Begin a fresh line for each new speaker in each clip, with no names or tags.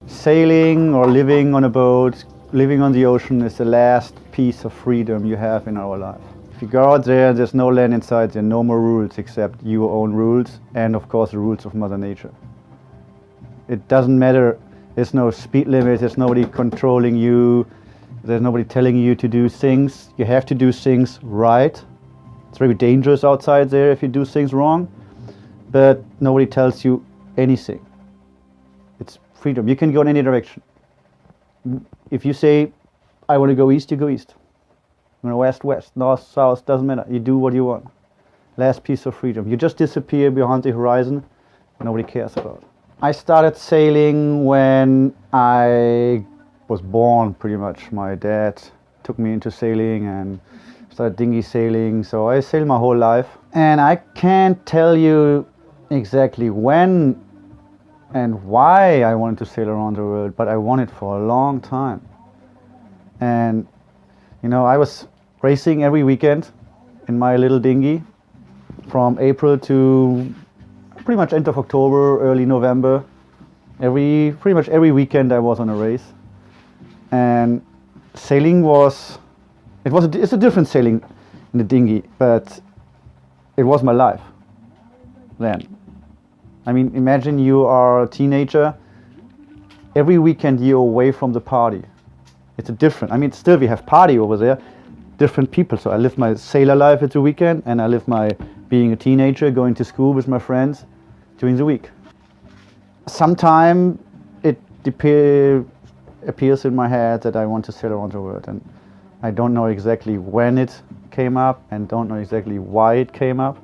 Sailing or living on a boat, living on the ocean is the last piece of freedom you have in our life. If you go out there, there's no land in sight, there are no more rules except your own rules and of course the rules of Mother Nature. It doesn't matter, there's no speed limit, there's nobody controlling you, there's nobody telling you to do things. You have to do things right. It's very dangerous outside there if you do things wrong, but nobody tells you anything. It's freedom. You can go in any direction. If you say, I want to go east, you go east. You know, west, west, north, south, doesn't matter. You do what you want. Last piece of freedom. You just disappear behind the horizon. Nobody cares about it. I started sailing when I was born, pretty much. My dad took me into sailing and started dinghy sailing. So I sailed my whole life. And I can't tell you exactly when and why I wanted to sail around the world, but I wanted for a long time. And you know, I was racing every weekend in my little dinghy from April to pretty much end of October, early November. Pretty much every weekend I was on a race. And sailing it's a different sailing in the dinghy, but it was my life then. I mean, imagine you are a teenager, every weekend you're away from the party. It's a different, I mean, still we have party over there, different people. So I live my sailor life at the weekend, and I live my being a teenager, going to school with my friends during the week. Sometime it appears in my head that I want to sail around the world, and I don't know exactly when it came up and don't know exactly why it came up,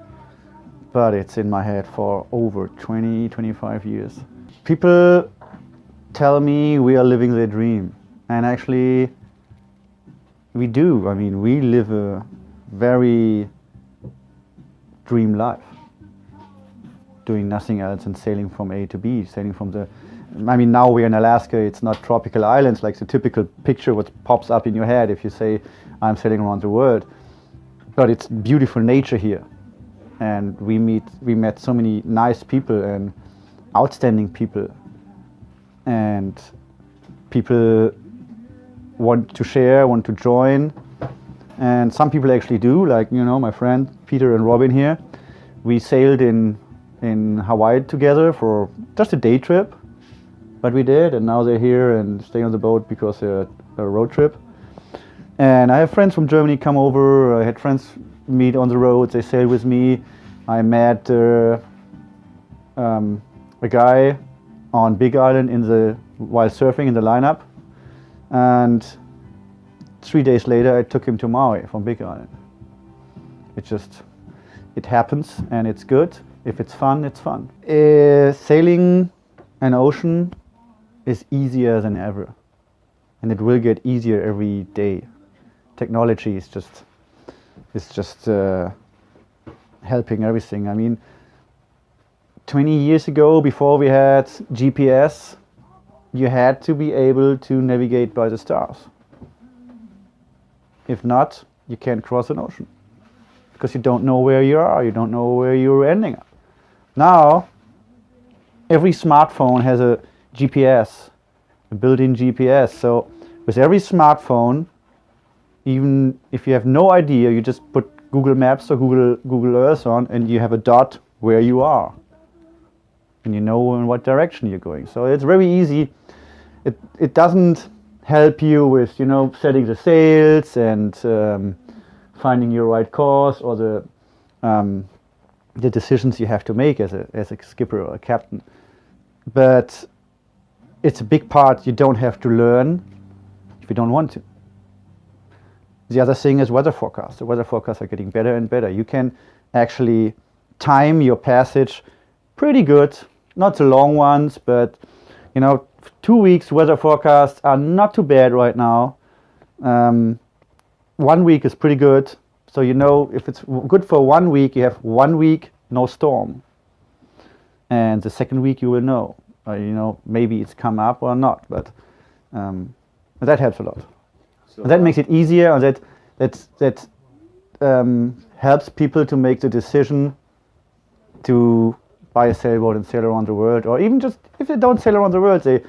but it's in my head for over 25 years. People tell me we are living their dream, and actually we do. I mean, we live a very dream life, doing nothing else and sailing from A to B, sailing from I mean, now we're in Alaska, it's not tropical islands like the typical picture what pops up in your head if you say, I'm sailing around the world. But it's beautiful nature here. And we met so many nice people and outstanding people. And people want to share, want to join. And some people actually do, like, you know, my friend Peter and Robin here. We sailed in Hawaii together for just a day trip. But we did, and now they're here and stay on the boat because they're a road trip. And I have friends from Germany come over. I had friends meet on the road. They sailed with me. I met a guy on Big Island while surfing in the lineup. And 3 days later, I took him to Maui from Big Island. It happens, and it's good. If it's fun, it's fun. Sailing an ocean is easier than ever, and it will get easier every day. Technology is just helping everything. I mean, 20 years ago, before we had GPS, you had to be able to navigate by the stars. If not, you can't cross an ocean because you don't know where you are, you don't know where you're ending up. Now, every smartphone has a GPS, a built-in GPS. So with every smartphone, even if you have no idea, you just put Google Maps or Google Earth on, and you have a dot where you are, and you know in what direction you're going. So it's very easy. It doesn't help you with, you know, setting the sails and finding your right course or the decisions you have to make as a skipper or a captain. But it's a big part you don't have to learn if you don't want to. The other thing is weather forecasts. The weather forecasts are getting better and better. You can actually time your passage pretty good. Not the long ones, but you know, 2 weeks weather forecasts are not too bad right now. 1 week is pretty good. So you know, if it's good for 1 week, you have 1 week no storm. And the second week you will know. You know, maybe it's come up or not, but that helps a lot. So that makes it easier, and that helps people to make the decision to buy a sailboat and sail around the world, or even just if they don't sail around the world, they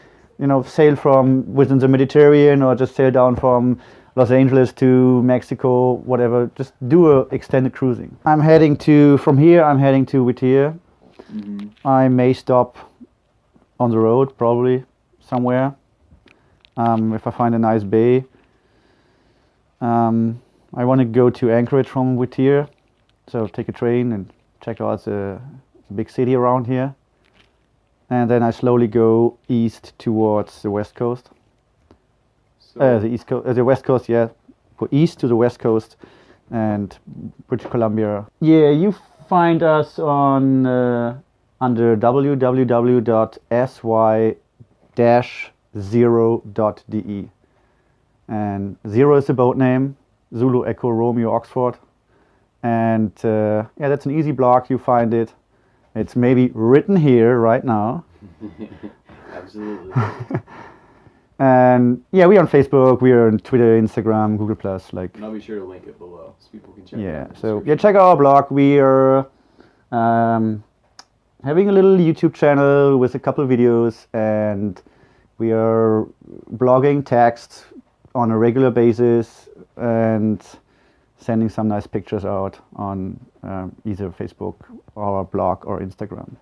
sail from within the Mediterranean or just sail down from Los Angeles to Mexico, whatever. Just do a extended cruising. From here I'm heading to Whittier. I may stop on the road, probably somewhere, if I find a nice bay. I want to go to Anchorage from Whittier, so take a train and check out the big city around here. And then I slowly go east towards the west coast. The east coast, the west coast, yeah. Go east to the west coast and British Columbia. Yeah, you find us on under www.sy-0.de. And 0 is the boat name, Zulu Echo Romeo Oxford. And yeah, that's an easy blog, you find it. It's maybe written here right now.
Absolutely.
And yeah, we're on Facebook, we're on Twitter, Instagram, Google Plus, like.
And I'll be sure to link it below so people can check it out.
Yeah, so yeah, check out our blog. We are having a little YouTube channel with a couple of videos, and we are blogging text on a regular basis and sending some nice pictures out on either Facebook or our blog or Instagram.